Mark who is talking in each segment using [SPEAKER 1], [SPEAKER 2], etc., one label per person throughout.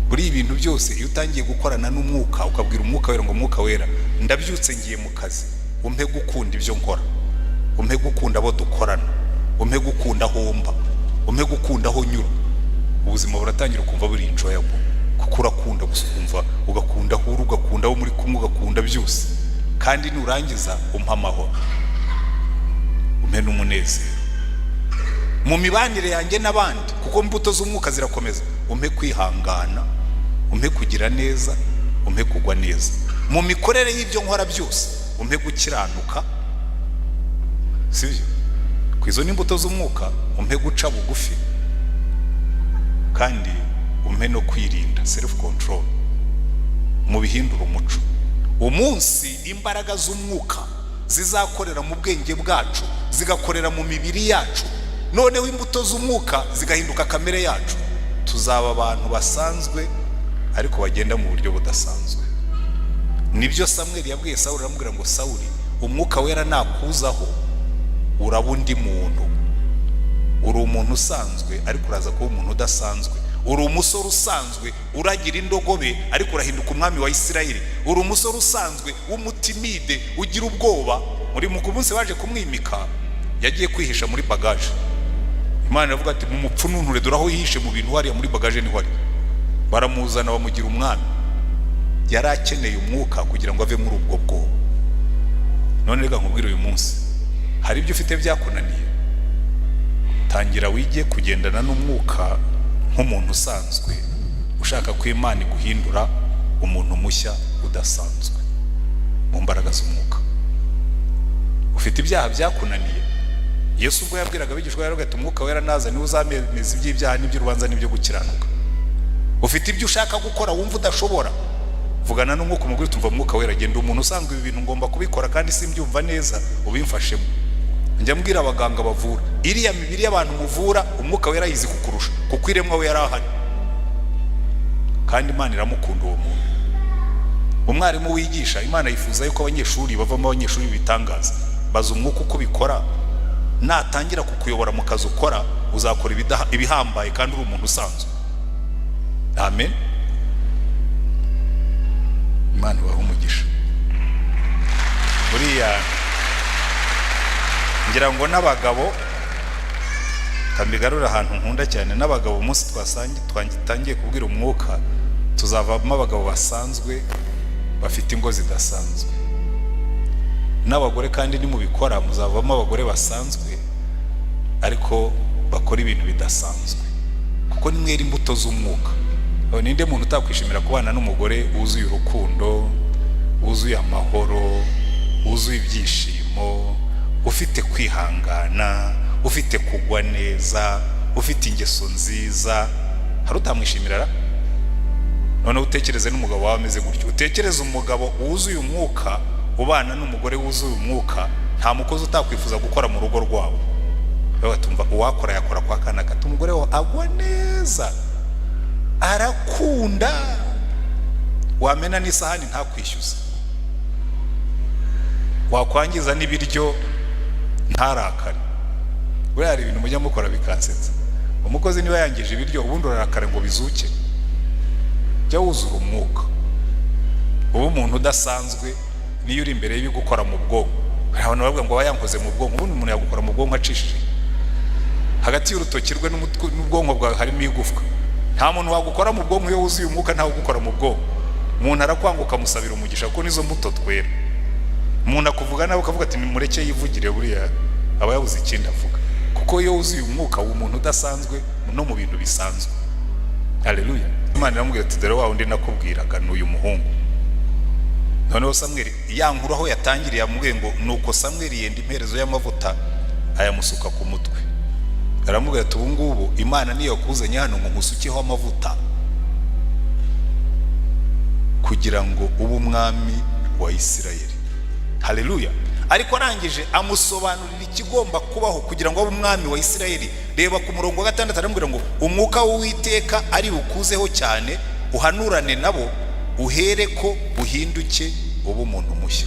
[SPEAKER 1] buri ibintu byose iyo utangiye gukorana n'umwuka ukabwira umwuka wera ngo umwuka wera ndabyutse ngiye mu kazi, umpe gukunda ibyo nkora, umpe gukunda abo dukorana, umpe gukunda aho mba, umpe gukunda aho nyura, ubuzima buratangira ukumva buri enjoyable kuko urakunda gusa ukumva ugakunda aho uri, ugakunda abo muri kumwe, ugakunda byose, kandi nurangiza umpa amahoro, umpe n'umunezero mu mibanire yanjye n'abandi, kuko imbuto z'umwuka zirakomeza. Umpe kwihangana, umpe kugira neza, umpe kugwa neza mu mikorere y'ibyo nkora byose, umpe gukiranuka, sibyo? Kwizo n'imbuto z'umwuka, umpe guca bugufi, kandi umpe no kwirinda, self control, mu bihindura umuco. Umunsi imbaraga z'umwuka zizakorera mu bwenge bwacu, zigakorera mu mibiri yacu, noneho imbuto z'umwuka zigahinduka kamere yacu, tuzaba abantu basanzwe ariko bagenda mu buryo budasanzwe. Nibyo Samweli yabwiye Sawuli, aramubwira ngo Sawuli, umwuka wera nakuzaho uraba undi muntu, uri umuntu usanzwe ariko uraza kuba umuntu udasanzwe, uri umusore usanzwe uragira indogobe ariko urahinduka umwami wa Isirayeli, uri umusore usanzwe w'umutimide ugira ubwoba. Muri mu munsi waje kumwimika yagiye kwihisha muri bagaje, Imana iravuga ati mumupfununture, dore aho yihishe mu bintu hariya muri bagaje niho ari. Baramuzana bamugira umwami. Yari akeneye umwuka kugira ngo ave muri ubwo bwoba. None reka nkubwire uyu munsi, hari ibyo ufite byakunaniye, tangira wige kugendana n'umwuka nk'umuntu usanzwe ushaka ko Imana iguhindura umuntu mushya udasanzwe mu mbaraga z'umwuka. Ufite ibyaha byakunaniye, Yesu ubwo yabwiraga abigishwa yaravuga ati umwuka wera naza niwe uzameza iby'ibyaha n'iby'urubanza n'ibyo gukiranuka. Ufite ibyo ushaka gukora wumva udashobora, vugana n'umwuka umubwire tumva umwuka wera, genda umuntu usanzwe ibi bintu ngomba kubikora kandi simbyumva neza, ubimfashemo. Njya mbwira abaganga bavura, iriya mibiri y'abantu muvura umwuka wera yizi kukurusha, kuko iremwa we yari ahari, kandi Imana iramukunda uwo muntu. Umwarimu wigisha, Imana yifuza yuko abanyeshuri bavamo abanyeshuri bitangaza. Baza umwuka uko bikora, natangira kukuyobora mu kazi ukora uzakora ibihambaye kandi uri umuntu usanzwe. Amen. Imana ibahe umugisha. Buriya ngira ngo n'abagabo, kambigarura ahantu nkunda cyane, n'abagabo umunsi twatangiye kubwira umwuka tuzavamo abagabo basanzwe bafite ingo zidasanzwe. N'abagore kandi nimubikora muzavamo abagore basanzwe ariko bakora ibintu bidasanzwe, kuko ni mwera imbuto z'umwuka. Ninde muntu utakwishimira kubana n'umugore wuzuye urukundo, wuzuye amahoro, wuzuye ibyishimo, ufite kwihangana, ufite kugwa neza, ufite ingeso nziza? Hari utamwishimira? None utekereze n'umugabo wawe ameze gutyo, utekereze umugabo wuzuye umwuka ubana n'umugore wuzuye umwuka, nta mukozi utakwifuza gukora mu rugo rwabo. Batumva uwakora yakora kwa kana gato, umugore wawe agwa neza, arakunda, wamena n'isahani ntakwishyuza, wakwangiza n'ibiryo ntarakare. Buriya hari ibintu mujya mukora bikansetsa. Umukozi niba yangije ibiryo ubundi urarakare ngo bizuke. Jya wuzura umwuka, uba umuntu udasanzwe. Niyo uri imbere y'ibigukora mu bwonko, abantu bavuga ngo wayankoze mu bwonko, ubundi umuntu yagukora mu bwonko acishije hagati y'urutoki rwe n'ubwonko bwawe harimo igufwa. Nta muntu wagukora mu bwonko iyo wuzuye umwuka, ntawe ugukora mu bwonko. Umuntu arakwanga ukamusabira umugisha, kuko nizo mbuto twera. Umuntu akuvuga nawe ukavuga ati nimureke yivugire, buriya aba yabuze ikindi avuga, kuko iyo wuzuye umwuka umuntu udasanzwe no mu bintu bisanzwe. Haleluya. Imana iramubwira ati dore wa undi nakubwiraga n'uyu muhungu. Noneho Samweli yankuru aho yatangiriye amubwiye ngo nuko Samweli yenda imperezo y'amavuta ayamusuka ku mutwe. Aramubwira ati ubu ngubu Imana niyo yakuzanye hano ngo nkusukeho amavuta kugira ngo ube umwami wa Isirayeli. Haleluya. Ariko arangije amusobanurira ikigomba kubaho kugira ngo abe umwami wa Isirayeli. Reba ku murongo wa 6 aramubwira ngo umwuka w'Uwiteka ari bukuzeho cyane, uhanurane nabo, uhere ko uhinduke ubu umuntu mushya.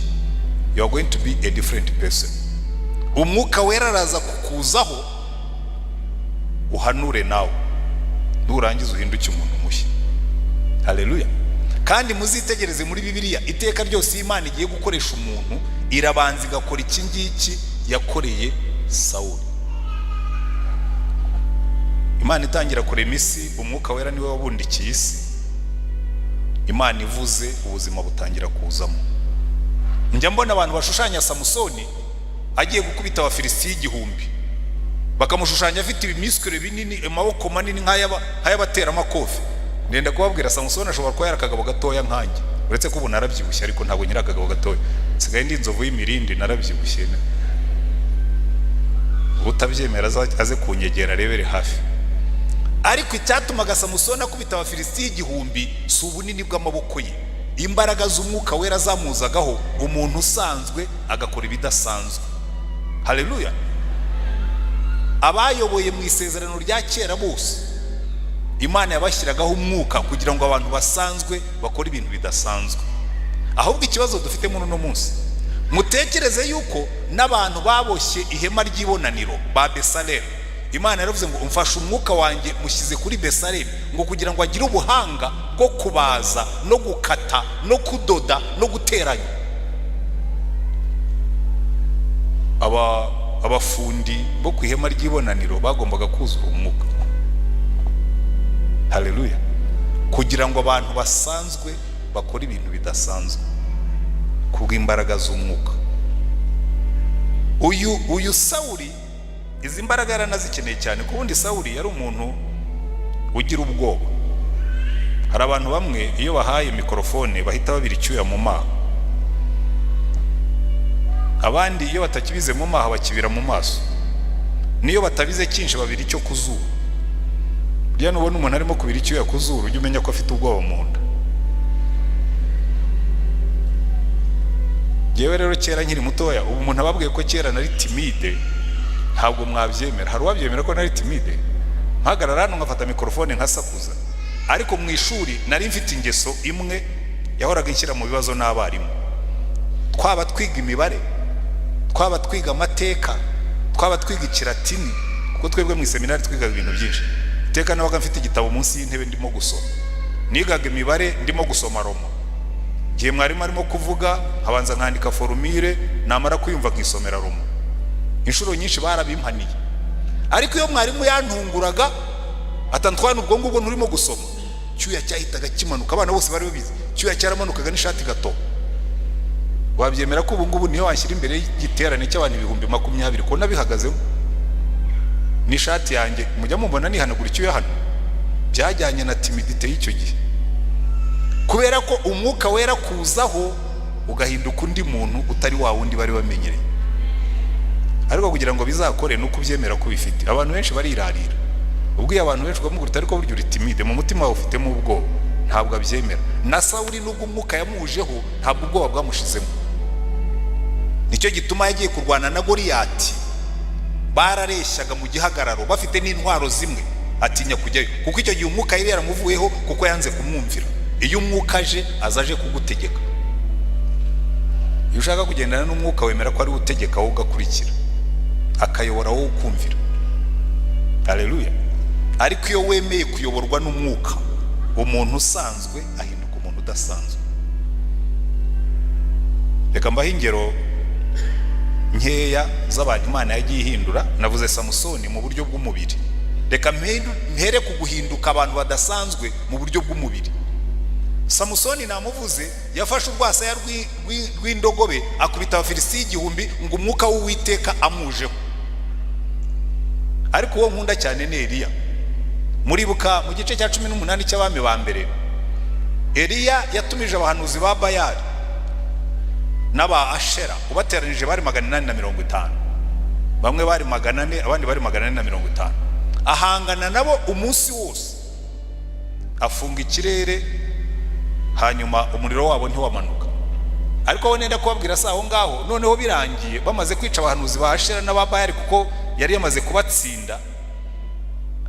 [SPEAKER 1] You are going to be a different person. Umwuka wera araza kukuzaho, uhanure nawe, nurangiza uhinduke umuntu mushya. Haleluya. Kandi muzitegereze muri Bibiliya, iteka ryose Imana igiye gukoresha umuntu irabanza igakora iki ngiki yakoreye Sawuli. Imana itangira kurema isi, umwuka wera niwe wabundikiye isi. Imana ivuze, ubuzima butangira kuzamo. Njya mbona abantu bashushanya Samusoni agiye gukubita Abafilisitiya 1000, bakamushushanya afite ibimiskure binini, amaboko manini nk'ayabatera amakofi. Ndenda kubabwira Samusoni ashobora kuba yarakagabo gatoya nkanjye, uretse ko ubu narabyibushye, ariko ntabwo nyirakagabo gatoya. Sigaye ndi inzovu y'imirindi, narabyibushye. Utabyemera aze kunyegera arebere hafi. Ariko icyatumaga Samusoni akubita Abafilisitiya 1000 si ubunini bw'amaboko ye, imbaraga z'umwuka wera zamuzagaho, umuntu usanzwe agakora ibidasanzwe. Haleluya. Abayoboye mu isezerano rya kera bose Imana yabashyiragaho umwuka kugira ngo abantu basanzwe bakore ibintu bidasanzwe. Ahubwo ikibazo dufite muri uno munsi, mutekereze yuko n'abantu baboshye ihema ry'ibonaniro ba Besaleli, Imana yaravuze ngo umfashe umwuka wanjye mushyize kuri Besaleli ngo kugira ngo agire ubuhanga bwo kubaza no gukata no kudoda no guteranya. Abafundi bo ku ihema ry'ibonaniro bagombaga kuzura umwuka. Haleluya. Kugira ngo abantu basanzwe bakora ibintu bidasanzwe kubw'imbaraga z'umwuka. Uyu Sawuli izi mbaraga yaranazikeneye cyane, kubundi Sawuli yari umuntu ugira ubwoba. Hari abantu bamwe iyo bahaye mikrofone bahita babira icyuya mu maso, abandi iyo batakibize mu maso bakibira mu maso, niyo batabize cyinshi babira icyo kuzuru. Rya nubona umuntu arimo kubira icyuya kuzuru, ujye umenya ko afite ubwoba mu nda. Yewe rero kera nkiri mutoya, ubu umuntu ababwiye ko kera nari timide, ntabwo mwabyemera. Hari uwabyemera ko nari timide? Mpagarara hano ngafata mikrofone nkasakuza. Ariko mu ishuri nari mfite ingeso imwe yahoraga inshyira mu bibazo n'abarimu. Twaba twiga imibare, twaba twiga amateka, twaba twiga ikilatini, kuko twebwe mu seminari twigaga ibintu byinshi. Iteka nabaga mfite igitabo munsi y'intebe ndimo gusoma. Nigaga imibare ndimo gusoma Roma. Gihe mwarimu arimo kuvuga habanza nkandika formule, namara kuyumva nkisomera Roma. Inshuro nyinshi barabimpaniye. Ariko iyo mwarimu yantunguraga atantwana ubwo ngubwo nturimo gusoma, cyuya cyahitaga kimanuka, abana bose bari babizi. Cyuya cyaramanukaga n'ishati gato. Wabyemera ko ubu ngubu niyo washyira imbere y'igiterane cy'abantu 20,000 ko nabihagazeho n'ishati yanjye, mujya mubona nihanagura icyuya hano. Byajyanye na timidite y'icyo gihe, kubera ko umwuka wera kuzaho ugahinduka undi muntu utari wa wundi bari bamenyereye. Ariko kugira ngo bizakore nuko ubyemera ko bifite. Abantu benshi barirarira, ubwiye abantu benshi bamugurita, ariko buryo uri timide mu mutima wawe ufitemo ubwoba, ntabwo abyemera. Na Sawuli nubwo umwuka yamujeho ntabwo ubwoba bwamushizemo. Nicyo gituma yagiye kurwana na Goliyati, barareshyaga mu gihagararo bafite n'intwaro zimwe, atinya kujyayo kuko icyo gihe umwuka yari yaramuvuyeho kuko yanze kumwumvira. Iyo umwuka aje azaje kugutegeka. Iyo ushaka kugendana n'umwuka wemera ko ari utegeka wowe ugakurikira, akayobora wowe ukumvira. Haleluya. Ariko iyo wemeye kuyoborwa n'umwuka, umuntu usanzwe ahinduka umuntu udasanzwe. Reka mbahe ingero nkeya z'abantu Imana yagiye ihindura. Navuze Samusoni mu buryo bw'umubiri, reka mpere ku guhinduka abantu badasanzwe mu buryo bw'umubiri. Samusoni namuvuze, yafashe urwasaya rw'indogobe akubita Abafilisitiya 1000 ngo umwuka w'Uwiteka amujeho. Ariko uwo nkunda cyane ni Eliya. Muribuka mu gice cya 18 cy'abami ba mbere, Eliya yatumije abahanuzi ba Bayali n'aba Ashera, ubateranije bari 850. Bamwe bari 400, abandi bari 450. Ahangana nabo umunsi wose, afunga ikirere, hanyuma umuriro wabo ntiwamanuka. Ariko we nenda kubabwira saho ngaho, noneho birangiye bamaze kwica abahanuzi ba Ashera n'aba Bayali kuko yari yamaze kubatsinda.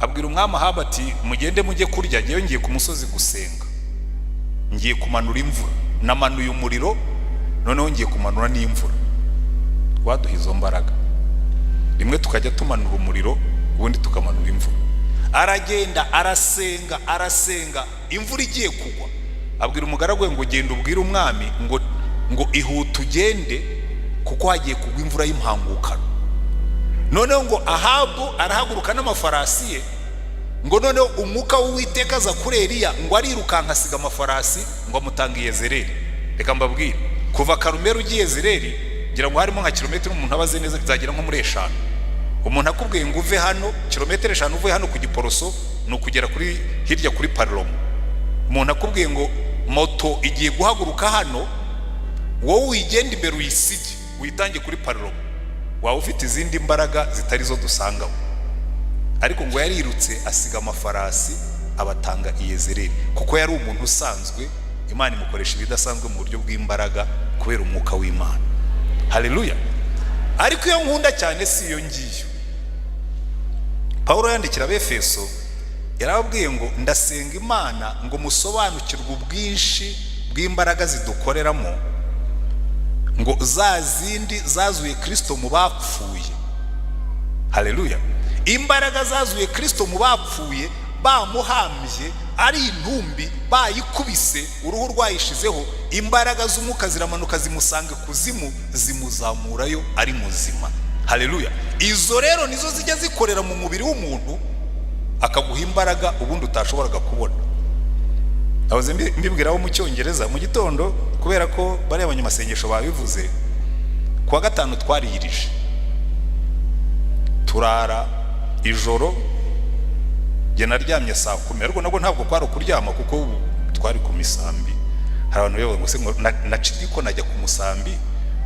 [SPEAKER 1] Abwira umwami Ahabu ati mugende mujye kurya, ngiye ngiye ku musozi gusenga, ngiye kumanura imvura. Namanuye umuriro, noneho ngiye kumanura n'imvura. Waduha izo mbaraga. Rimwe tukajya tumanura umuriro, ubundi tukamanura imvura. Aragenda arasenga, imvura igiye kugwa, abwira umugaragu we ngo genda ubwire umwami ngo ihute ugende kuko hagiye kugwa imvura y'impangukano. Noneho ngo Ahabu arahaguruka n'amafarasi ye, ngo noneho umwuka w'Uwiteka aza kuri Eliya, ngo arirukanka asiga amafarasi ngo amutanga i Yezereli. Reka mbabwire, kuva Karumeli ugiye Yezereli ngira ngo harimo nka kilometero umuntu abaze neza bizagera nko muri 5. Umuntu akubwiye ngo uve hano kilometero 5 uvuye hano ku Giporoso ni ukugera kuri hirya kuri Parlomo. Umuntu akubwiye ngo moto igiye guhaguruka hano, wowe uyigenda imbere uyisige uyitange kuri Parlomo, wawe ufite izindi mbaraga zitari zo dusangaho. Ariko ngo yarirutse asiga amafarasi abatanga i Yezereli kuko yari umuntu usanzwe, Imana imukoresha ibidasanzwe mu buryo bw'imbaraga kubera umwuka w'Imana. Haleluya. Ariko iyo nkunda cyane si iyo ngiyo. Paulo yandikira Abefeso yarababwiye ngo ndasenga Imana ngo musobanukirwe ubwinshi bw'imbaraga zidukoreramo, ngo za zindi zazuye Kristo mu bapfuye. Haleluya. Imbaraga zazuye Kristo mu bapfuye, bamuhambye ari intumbi, bayikubise uruhu rwayishizeho, imbaraga z'umwuka ziramanuka zimusanga kuzimu, zimuzamurayo ari muzima. Haleluya. Izo rero nizo zijya zikorera mu mubiri w'umuntu akaguha imbaraga ubundi utashoboraga kubona. Abaze mbibwiraho mu Cyongereza mu gitondo, kubera ko bari abanyamasengesho babivuze, kuwa gatanu twariyirije turara ijoro, jye naryamye saa 10, ariko nabwo ntabwo kwari kuryama kuko twari ku misambi. Hari abantu bewe ngo se nacidiko najya ku musambi,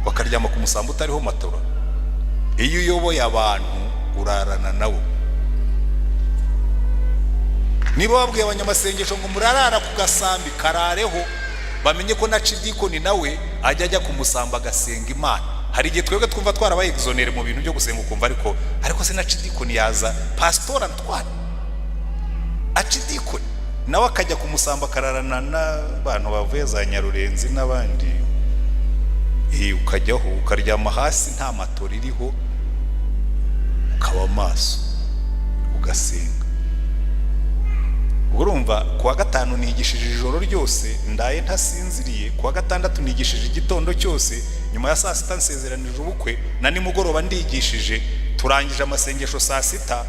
[SPEAKER 1] bakaryama ku musambi utariho matora. Iyo uyoboye abantu urarana nabo. Niba wabwiye abanyamasengesho ngo murarara ku gasambi karareho, bamenye ko nacidiko ni nawe ajya ku musamba agasenga Imana. Hari igihe twebwe twumva twarabaye exonere mu bintu byo gusenga, ukumva ariko se nacidiko ni yaza Pastor Antoine acidiko nawe akajya ku musamba kararana n'abantu bavuye za Nyarurenzi n'abandi, ukajyaho ukaryama hasi nta matora iriho, ukaba maso ugasenga. Urumva kuwa gatanu nigishije ijoro ryose ndaye ntasinziriye, kuwa gatandatu nigishije igitondo cyose, nyuma ya saa 6 nsezeranije ubukwe, na nimugoroba ndigishije, turangije amasengesho saa 6,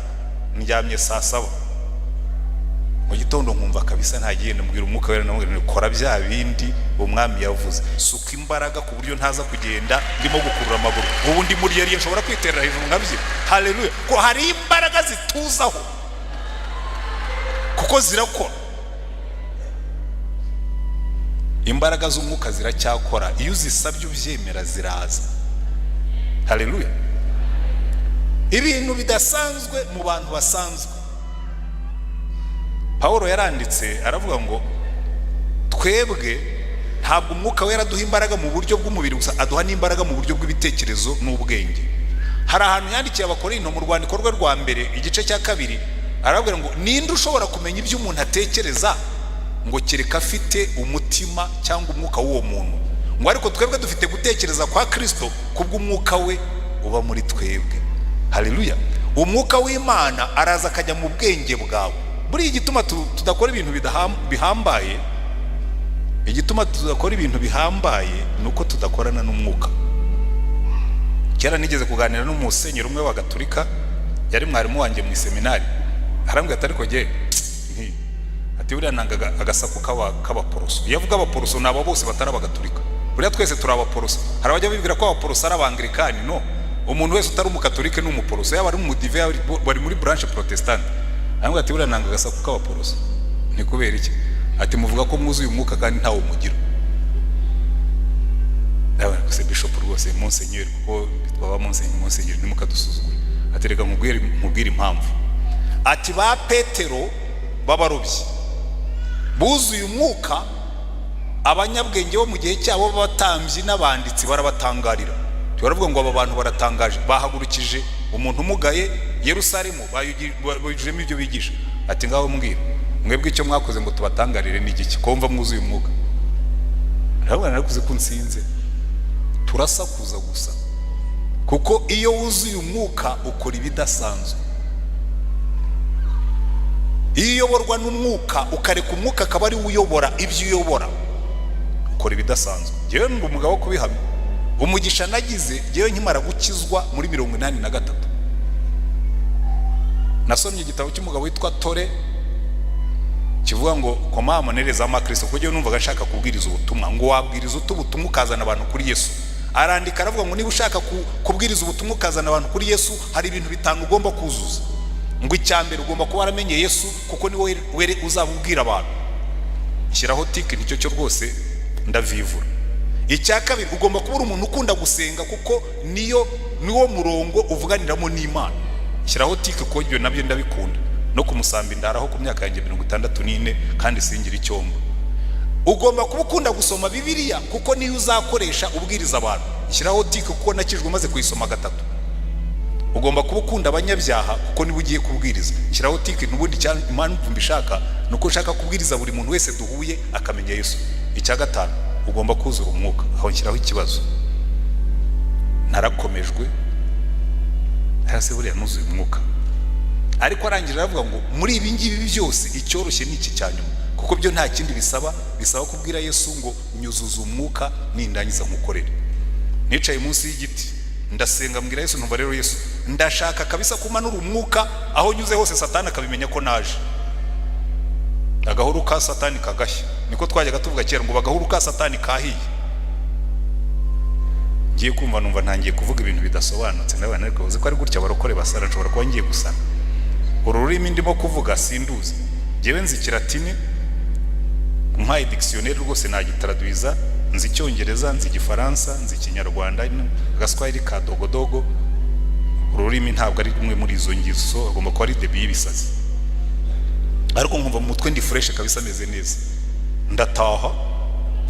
[SPEAKER 1] ndyamye saa 7. Mu gitondo nkumva kabisa ntagiye, ndambwira umwuka wera namubwira kora bya bindi umwami yavuze, suka imbaraga ku buryo ntaza kugenda ndimo gukurura amaguru, ubundi muri yari nshobora kwiterera hejuru nkabye. Haleluya. Ko hari imbaraga zituzaho kuko zirakora. Imbaraga z'umwuka ziracyakora, iyo uzisabye ubyemera ziraza. Haleluya. Ibintu bidasanzwe mu bantu basanzwe. Paulo yaranditse aravuga ngo twebwe ntabwo umwuka wera aduha imbaraga mu buryo bw'umubiri gusa, aduha n'imbaraga mu buryo bw'ibitekerezo n'ubwenge. Hari ahantu yandikiye Abakorinto mu rwandiko rwe rwa mbere igice cya 2, aravuga ngo ninde ushobora kumenya ibyo umuntu atekereza ngo kereka afite umutima cyangwa umwuka w'uwo muntu, ngo ariko twebwe dufite gutekereza kwa Kristo kubw'umwuka we uba muri twebwe. Haleluya. Umwuka w'Imana araza akajya mu bwenge bwawe. Buri igituma tudakora ibintu bihambaye, igituma tudakora ibintu bihambaye nuko tudakorana n'umwuka. Kera nigeze kuganira n'umusenyeri umwe wa Gatolika, yari mwarimu wanjye mu seminari, arambwira atari ko je ati buriya nangaga agasaku k'abaporoso. Yavuga abaporoso nabo bose batari abagatolika, buriya twese turi abaporoso. Hari abajya bibwira ko abaporoso ari abanglikani. No, umuntu wese utari umukatolika ni umuporoso, yaba ari umudive bari muri branche protestante. Arambwira ati buriya nangaga agasaku k'abaporoso. Ni kubera iki? Ati muvuga ko mwuzuye umwuka kandi ntawo mugira. Nawe se bishop rwose monseigneur, ko bitwa monseigneur nimukadusuzugura. Ati reka nkubwire impamvu. Ati ba Petero babarobyi buzuye umwuka, abanyabwenge bo mu gihe cyabo b'abatambyi n'abanditsi barabatangarira. Baravuga ngo aba bantu baratangaje, bahagurukije umuntu umugaye Yerusalemu, bayujujemo ibyo bigisha. Ati ngaho mbwira mwebwe icyo mwakoze ngo tubatangarire ni iki ko mva mwuzuye umwuka? Ntabwo narakuze ko nsinze, turasakuza gusa, kuko iyo wuzuye umwuka ukora ibidasanzwe. iyo uyoborwa n'umwuka ukareka umwuka akaba ari uyobora ibyo uyobora, ukora ibidasanzwe. Jewe ndi umugabo wo kubihamya. Umugisha nagize jewe nkimara gukizwa muri 83, nasomye igitabo cy'umugabo witwa Tore kivuga ngo comment monereza amakristo, kuko jewe numvaga nshaka kubwiriza ubutumwa, ngo wabwiriza ubutumwa ukazana abantu kuri Yesu. Arandika aravuga ngo niba ushaka kubwiriza ubutumwa ukazana abantu kuri Yesu, hari ibintu bitanu ugomba kuzuza. Ngo icyambere ugomba kuba waramenye Yesu, kuko ni we uzabubwira abantu. Shyiraho tike, nicyo cyo rwose ndavivura. Icya kabiri ugomba kuba umuntu ukunda gusenga, kuko niwo murongo uvuganiramo n'Imana. Shyiraho tike, ko ibyo nabyo ndabikunda, no kumusamba indaraho ku myaka yanjye 64 kandi singira icyombo. Ugomba kuba ukunda gusoma Bibiliya, kuko niyo uzakoresha ubwiriza abantu. Shyiraho tike, kuko nakijwe maze kuyisoma 3. Ugomba kuba ukunda abanyabyaha, kuko niba ugiye kubwiriza. Shyiraho tike, n'ubundi cyane impamvu mbishaka nuko ushaka kubwiriza buri muntu wese duhuye akamenya Yesu. Icya gatanu ugomba kuzura umwuka. Aho nshyiraho ikibazo, narakomejwe hasi buriya nuzuye umwuka, ariko arangira aravuga ngo muri ibi ngibi byose icyoroshye ni iki cyanyuma, kuko byo nta kindi bisaba kubwira Yesu ngo nyuzuza umwuka nindangiza nkukorere. Nicaye munsi y'igiti ndasenga, mbwira Yesu, ntumva rero Yesu, ndashaka kabisa kumanura umwuka, aho nyuze hose Satani akabimenya ko naje. Agahuru ka Satani kagashya, niko twajyaga tuvuga kera ngo bagahuru ka Satani kahiye. Ngiye kumva numva ntangiye kuvuga ibintu bidasobanutse, nawe ariko uzi ko ari gutya barokore basara, nshobora kuba ngiye gusana. Ururimi ndimo kuvuga sinduzi, jewe nzi Kilatini, mpaye dictionnaire rwose nagitraduiza, nzi Icyongereza, nzi Igifaransa, nzi Ikinyarwanda, agaswahili ka dogodogo. Ururimi ntabwo ari rumwe muri izo ngizo, agomba kuba ari debi y'ibisazi. Ariko nkumva mu mutwe ndi fresh kabisa, meze neza. Ndataha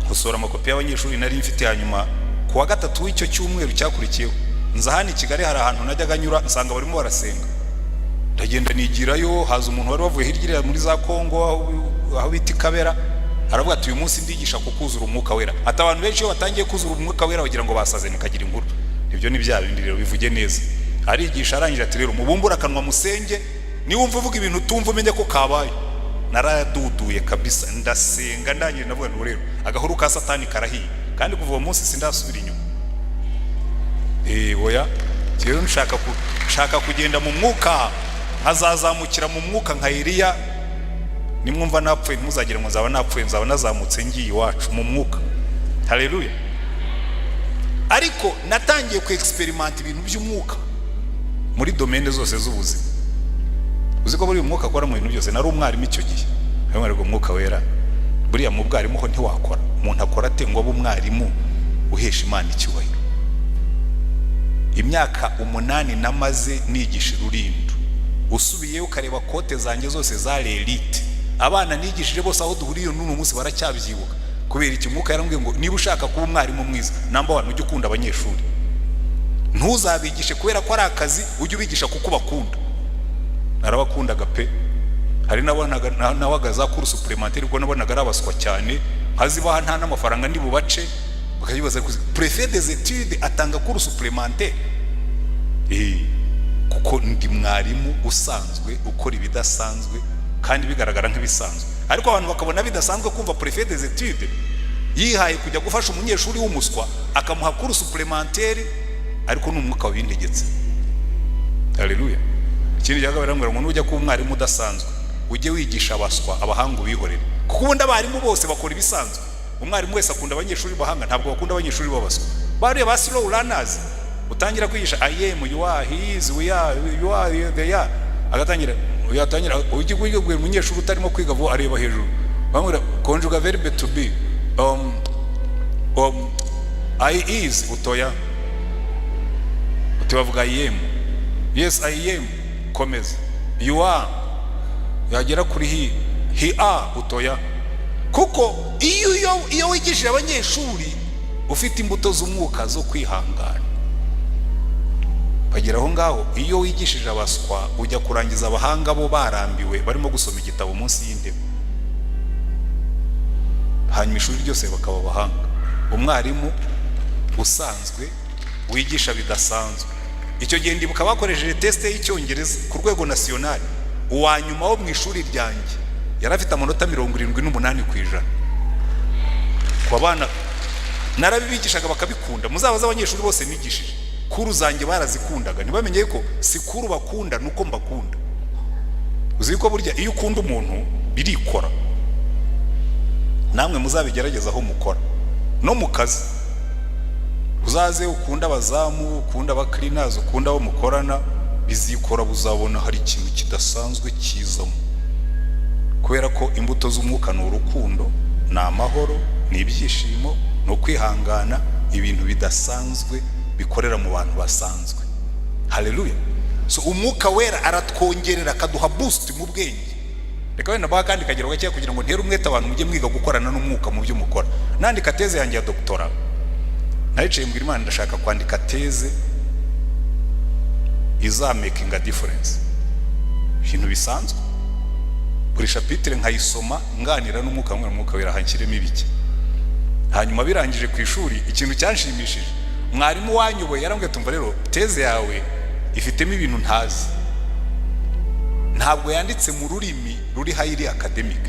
[SPEAKER 1] gusora amakopi y'abanyeshuri nari mfite, hanyuma kuwa gatatu w'icyo cyumweru cyakurikiyeho nza hano i Kigali, hari ahantu najyaga nyura nsanga barimo barasenga. Ndagenda nigirayo, haza umuntu wari wavuye hirya muri za Kongo aho bita Kabera, aravuga ati uyu munsi ndigisha kukuzura umwuka wera. Ati abantu benshi iyo batangiye kuzura umwuka wera bagira ngo basaze nikagira inkuru. Ibyo ni bya bindi rero, bivuge neza. Arigisha arangira ati rero mubumbura akanwa musenge, niwumva uvuga ibintu utumva umenye ko kabaye. Naraduduye kabisa, ndasenga ndangire navuga ngo rero agahuru ka Satani karahiye, kandi kuva uwo munsi sindasubira inyuma. Oya, rero nshaka kugenda mu mwuka, nkazazamukira mu mwuka nka Eliya. Nimwumva napfuye ntimuzagire ngo nzaba napfuye, nzaba nazamutse ngiye iwacu mu mwuka. Haleluya. Ariko natangiye ku experiment ibintu by'umwuka muri domaine zose z'ubuzima. Uziko buri umwuka akora mu bintu byose. Nari umwarimu icyo gihe, ariko umwuka wera buriya mu bwarimu ho ntiwakora. Umuntu akora ate ngo abe umwarimu uhesha Imana icyubahiro? Imyaka 8 namaze nigisha Rulindo, usubiyeyo ukareba kote zanjye zose za elite, abana nigishije bose aho duhuriye n'uno munsi baracyabyibuka. Kubera iki? Umwuka yarambwiye ngo niba ushaka kuba umwarimu mwiza, namba wantu ujye ukunda abanyeshuri, ntuzabigishe kubera ko ari akazi, ujye ubigisha kuko bakunda. Narabakundaga pe. Hari nawaga za cours supplémentaire, ubwo nabonaga arabaswa cyane, hazibaha nta n'amafaranga ndi bubace, bakayibaza préfet des études atanga cours supplémentaire. Kuko ndi mwarimu usanzwe ukora ibidasanzwe kandi bigaragara nk'ibisanzwe, ariko abantu bakabona bidasanzwe kumva préfet des études yihaye kujya gufasha umunyeshuri w'umuswa akamuha cours supplémentaire, ariko n'umwuka w'integetse. Haleluya. Ikindi cyagabira ngo nujya kuba umwarimu udasanzwe ujye wigisha abaswa, abahanga ubihorere, kuko ubundi abarimu bose bakora ibisanzwe. Umwarimu wese akunda abanyeshuri bahanga, ntabwo bakunda abanyeshuri babaswa. Bariye ba slow learners, utangira kwigisha I am, you are, he is, we are, you are, they are, agatangira ujye kwiga umunyeshuri utarimo kwiga vuba areba hejuru. Bamwira conjugal verb to be, I is, utoya utibavuga I am. Yes I am, komeza. You are, yagera kuri he are, utoya. Kuko iyo wigishije abanyeshuri ufite imbuto z'umwuka zo kwihangana, bagera aho ngaho. Iyo wigishije abaswa ujya kurangiza abahanga bo barambiwe, barimo gusoma igitabo munsi y'intebe, hanyuma ishuri ryose bakaba abahanga. Umwarimu usanzwe wigisha bidasanzwe. Icyo gihe ndibuka bakoresheje test y'Icyongereza ku rwego national, uwa nyuma wo mu ishuri ryanjye yari afite amanota 78%. Kwa bana narabibigishaga bakabikunda. Muzabaza abanyeshuri bose nigishije, kuru zanjye barazikundaga. Ntibamenye ko si kuru bakunda nuko mbakunda. Uzi ko burya iyo ukunda umuntu birikora. Namwe muzabigerageza aho mukora no mu kazi. Uzaze ukunda abazamu, ukunda abakirinazi, ukunda abo mukorana, bizikora buzabona hari ikintu kidasanzwe kizamo. Kubera ko imbuto z'umwuka ni urukundo, ni amahoro, ni ibyishimo, no kwihangana, ibintu bidasanzwe bikorera mu bantu basanzwe. Haleluya. So umwuka wera aratwongerera akaduha boost mu bwenge. Reka wenda ba kandi kagero gake kugira ngo ntere umwete abantu mujye mwiga gukorana n'umwuka mu byo mukora. Nandika teze yanjye ya doctora. Nayicaye mbwira Imana ndashaka kwandika teze iza making a difference. Ibintu bisanzwe. Buri chapitre nkayisoma nganira n'umwuka mwe, umwuka wera hanshyiremo ibiki. Hanyuma birangije ku ishuri ikintu cyanshimishije, mwarimu wanyoboye yarambwiye tumva rero teze yawe ifitemo ibintu ntazi. Ntabwo yanditse mu rurimi ruri highly academic,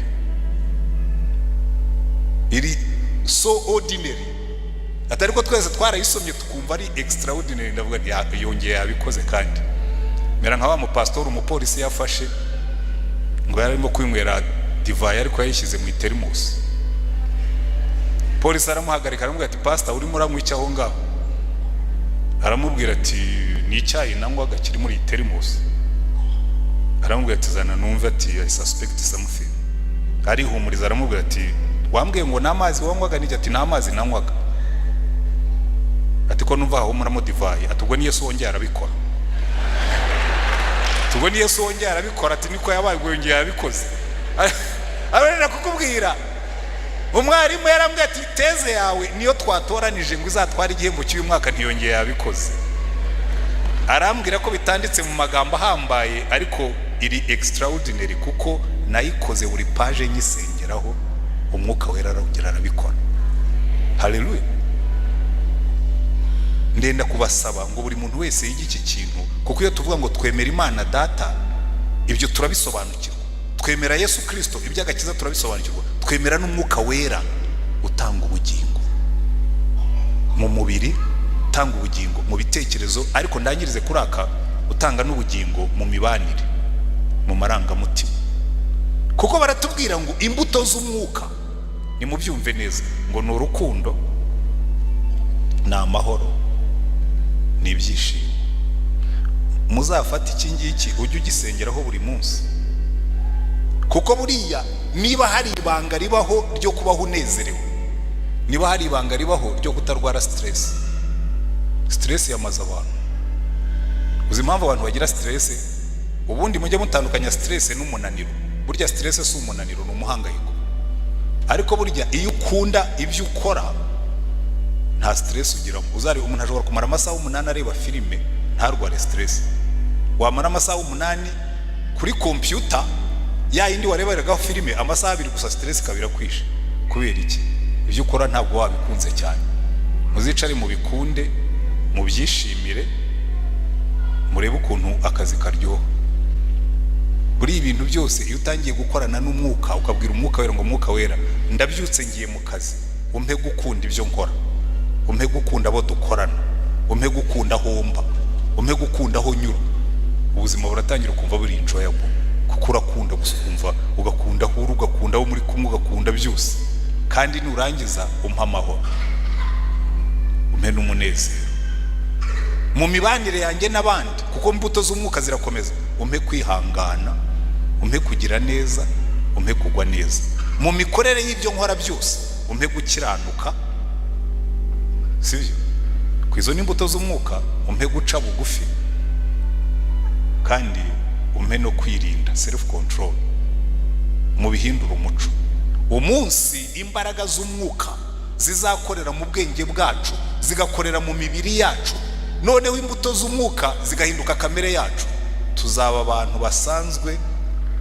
[SPEAKER 1] iri so ordinary, atari ko twese twarayisomye tukumva ari extraordinary. Ndavuga nti yongeye yabikoze. Kandi mera nka wa mupastor umupolisi yafashe ngo yarimo kwinywera divayi ariko yayishyize mu itermos. Polisi aramuhagarika aramubwira ati pastor urimo uranywa iki aho ngaho? Aramubwira ati ni icyayi nanywaga kiri muri itermos. Aramubwira ati zana numve. Ati I suspect something. Arihumuriza aramubwira ati wambwiye ngo n'amazi wanywaga? Nijya ati n'amazi nanywaga. Ati ko numva aho muramo divayi. Ati ubwo ni Yesu wongera arabikora. Ubwo ni Yesu wongera arabikora. Ati niko yabaye ngo yongera yabikoze. Ararenda kukubwira umwarimu yarambwiye ati teze yawe niyo twatoranije ngo izatwara igihembo cy'uyu mwaka ntiyongeye yabikoze. Arambwira ko bitanditse mu magambo ahambaye ariko iri extraordinary kuko nayikoze buri page nyisengeraho, umwuka wera arongera arabikora. Haleluya. Ndenda kubasaba ngo buri muntu wese yige iki kintu, kuko iyo tuvuga ngo twemera Imana Data ibyo turabisobanukirwa, twemera Yesu Kristo iby'agakiza turabisobanukirwa, twemera n'umwuka wera utanga ubugingo mu mubiri, utanga ubugingo mu bitekerezo, ariko ndangirize kuraka utanga n'ubugingo mu mibanire, mu marangamutima. Kuko baratubwira ngo imbuto z'umwuka ni mubyumve neza ngo ni urukundo, ni amahoro, ni ibyishimo. Muzafata iki ngiki ujye ugisengeraho buri munsi, kuko buriya niba hari ibanga ribaho ryo kubaho unezerewe, niba hari ibanga ribaho ryo kutarwara stress. Stress yamaze abantu. Uzi impamvu abantu bagira stress? Ubundi mujye mutandukanya stress n'umunaniro. Burya stress si umunaniro, ni umuhangayiko. Ariko burya iyo ukunda ibyo ukora nta stress ugira. Uzari umuntu ashobora kumara amasaha 8 areba filime ntarware stress. Wamara amasaha 8 kuri computer ya yindi wareberaga filime amasaha 2 gusa stress kabira kwisha. Kubera iki? Ibyo ukora ntabwo wabikunze cyane. Muzicare mu bikunde, mu byishimire, murebe ukuntu akazi karyoha. Buri ibintu byose iyo utangiye gukorana n'umwuka ukabwira umwuka wera ngo umwuka wera ndabyutse ngiye mu kazi, umpe gukunda ibyo nkora, umpe gukunda abo dukorana, umpe gukunda aho mba, umpe gukunda aho nyura, ubuzima buratangira kumva buri enjoyable. Kuko urakunda gusa ukumva, ugakunda aho uri, ugakunda abo muri kumwe, ugakunda byose. Kandi nurangiza umpa amahoro, umpe n'umunezero mu mibanire yanjye n'abandi, kuko imbuto z'umwuka zirakomeza. Umpe kwihangana, umpe kugira neza, umpe kugwa neza mu mikorere y'ibyo nkora byose, umpe gukiranuka. Sibyo? Kwizo n'imbuto z'umwuka, umpe guca bugufi, kandi umpe no kwirinda, self control, mu bihindura umuco. Umunsi imbaraga z'umwuka zizakorera mu bwenge bwacu, zigakorera mu mibiri yacu, noneho imbuto z'umwuka zigahinduka kamere yacu, tuzaba abantu basanzwe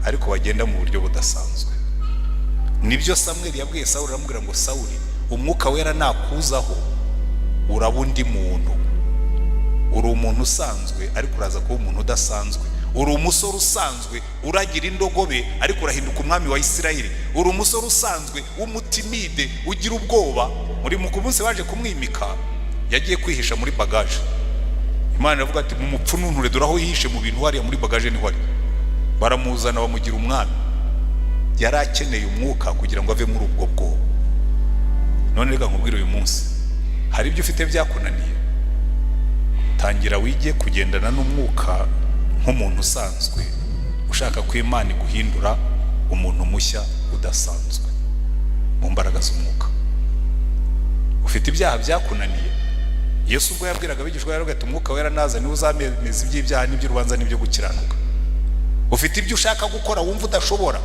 [SPEAKER 1] ariko bagenda mu buryo budasanzwe. Nibyo Samuel yabwiye Sawuli, aramubwira ngo Sawuli, umwuka wera nakuzaho uraba undi muntu. Uri umuntu usanzwe ariko uraza kuba umuntu udasanzwe. uri umusore usanzwe uragira indogobe ariko urahinduka umwami wa Isirayeli. uri umusore usanzwe w'umutimide ugira ubwoba. muri ku munsi waje kumwimika yagiye kwihisha muri bagaje. Imana iravuga ati mumupfununture, dore aho yihishe mu bintu hariya muri bagaje niho ari. baramuzana bamugira umwami. yari akeneye umwuka kugira ngo ave muri ubwo bwoba. none reka nkubwire uyu munsi, hari ibyo ufite byakunaniye, tangira wige kugendana n'umwuka nk'umuntu usanzwe ushaka ko Imana iguhindura umuntu mushya udasanzwe mu mbaraga z'umwuka. ufite ibyaha byakunaniye, Yesu ubwo yabwiraga abigishwa yaravuga ati umwuka wera naza niwe uzameza iby'ibyaha n'iby'urubanza n'ibyo gukiranuka. ufite ibyo ushaka gukora wumva udashobora,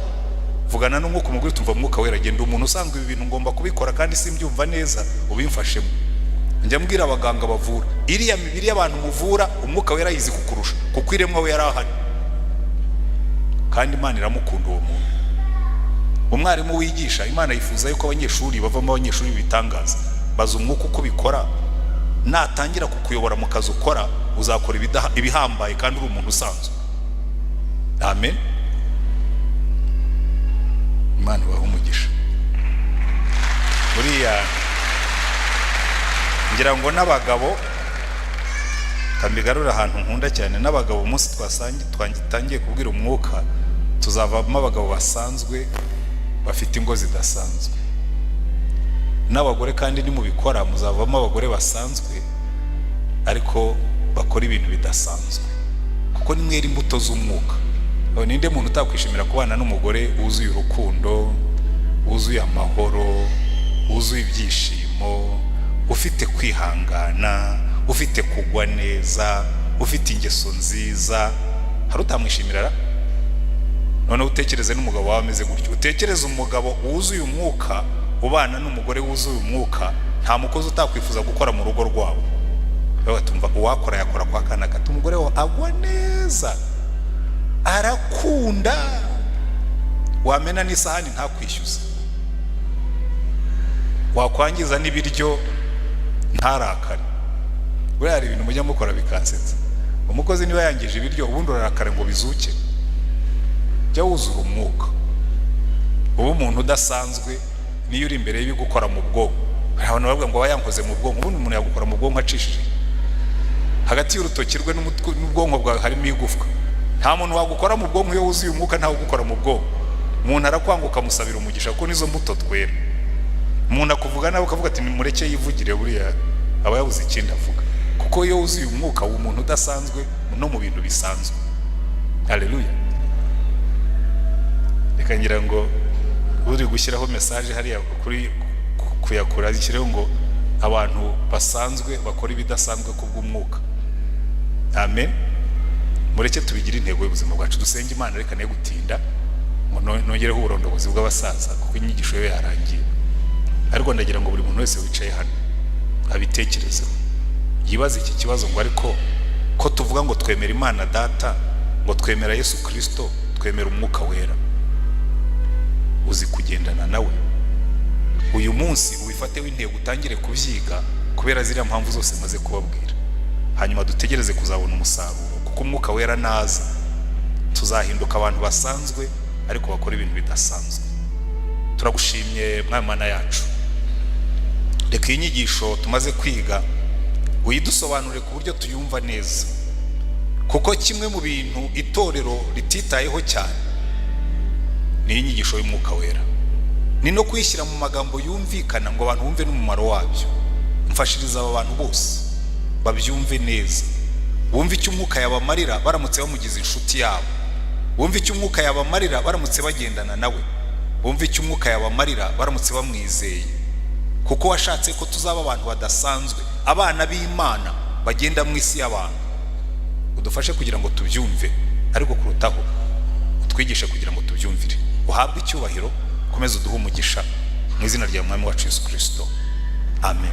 [SPEAKER 1] vugana n'umwuka umubwire tumva umwuka wera, genda umuntu usanzwe ibi bintu ngomba kubikora kandi simbyumva neza, ubimfashemo. njya mbwira abaganga bavura, iriya mibiri y'abantu muvura umwuka wera yizi kukurusha, kuko iremwa we yari ahari kandi Imana iramukunda uwo muntu. umwarimu wigisha, Imana yifuza yuko abanyeshuri bavamo abanyeshuri bitangaza. baza umwuka uko bikora, natangira kukuyobora mu kazi ukora uzakora ibihambaye kandi uri umuntu usanzwe. amen. Imana ibahe umugisha. buriya ngira ngo n'abagabo, kambigarura ahantu nkunda cyane, n'abagabo umunsi twatangiye kubwira umwuka tuzavamo abagabo basanzwe bafite ingo zidasanzwe. n'abagore kandi nimubikora muzavamo abagore basanzwe ariko bakora ibintu bidasanzwe, kuko ni mwera imbuto z'umwuka. ninde muntu utakwishimira kubana n'umugore wuzuye urukundo, wuzuye amahoro, wuzuye ibyishimo, ufite kwihangana, ufite kugwa neza, ufite ingeso nziza? hari utamwishimira? noneho utekereze n'umugabo wawe ameze gutyo. utekereze umugabo wuzuye umwuka ubana n'umugore wuzuye umwuka, nta mukozi utakwifuza gukora mu rugo rwabo. batumva uwakora yakora kwa kana gato, umugore we agwa neza, arakunda, wamena n'isahani ntakwishyuza, wakwangiza n'ibiryo ntarakare. buriya hari ibintu mujya mukora bikansetsa. umukozi niba yangije ibiryo ubundi urarakare ngo bizuke. jya wuzura umwuka, uba umuntu udasanzwe. niyo uri imbere y'ibigukora mu bwonko, hari abantu bavuga ngo wayankoze mu bwonko, ubundi umuntu yagukora mu bwonko acishije hagati y'urutoki rwe n'ubwonko bwawe harimo igufwa. nta muntu wagukora mu bwonko iyo wuzuye umwuka, ntawe ugukora mu bwonko. umuntu arakwanga ukamusabira umugisha, kuko nizo mbuto twera. umuntu akuvuga nawe ukavuga ati nimureke yivugire, buriya aba yabuze ikindi avuga, kuko iyo wuzuye umwuka uba umuntu udasanzwe no mu bintu bisanzwe. haleluya. reka ngira ngo uri gushyiraho message hariya kuri kuyakura zishyireho ngo abantu basanzwe bakora ibidasanzwe kubw'umwuka. amen. mureke tubigire intego y'ubuzima bwacu. dusenge Imana reka ne gutinda, nongereho uburondobozi bw'abasaza kuko inyigisho yo yarangiye. ariko ndagira ngo buri muntu wese wicaye hano abitekerezeho, yibaze iki kibazo ngo ariko ko tuvuga ngo twemera Imana Data, ngo twemera Yesu Kristo, twemera umwuka wera, uzi kugendana nawe? uyu munsi ubifateho intego, utangire kubyiga kubera ziriya mpamvu zose maze kubabwira. hanyuma dutegereze kuzabona umusaruro, kuko umwuka wera naza tuzahinduka abantu basanzwe ariko bakora ibintu bidasanzwe. turagushimye Mwami Mana yacu, reka iyi nyigisho tumaze kwiga uyidusobanure ku buryo tuyumva neza, kuko kimwe mu bintu itorero rititayeho cyane ni inyigisho y'umwuka wera, ni no kuyishyira mu magambo yumvikana ngo abantu bumve n'umumaro wabyo. mfashiriza aba bantu bose babyumve neza, bumve icyo umwuka yabamarira baramutse bamugize inshuti yabo, bumve icyo umwuka yabamarira baramutse bagendana nawe, bumve icyo umwuka yabamarira baramutse bamwizeye, kuko washatse ko tuzaba abantu badasanzwe, abana b'Imana bagenda mu isi y'abantu. udufashe kugira ngo tubyumve, ariko kurutaho utwigishe kugira ngo tubyumvire. uhabwe icyubahiro, komeza uduhe umugisha mu izina rya Mwami wacu Yesu Kristo. amen.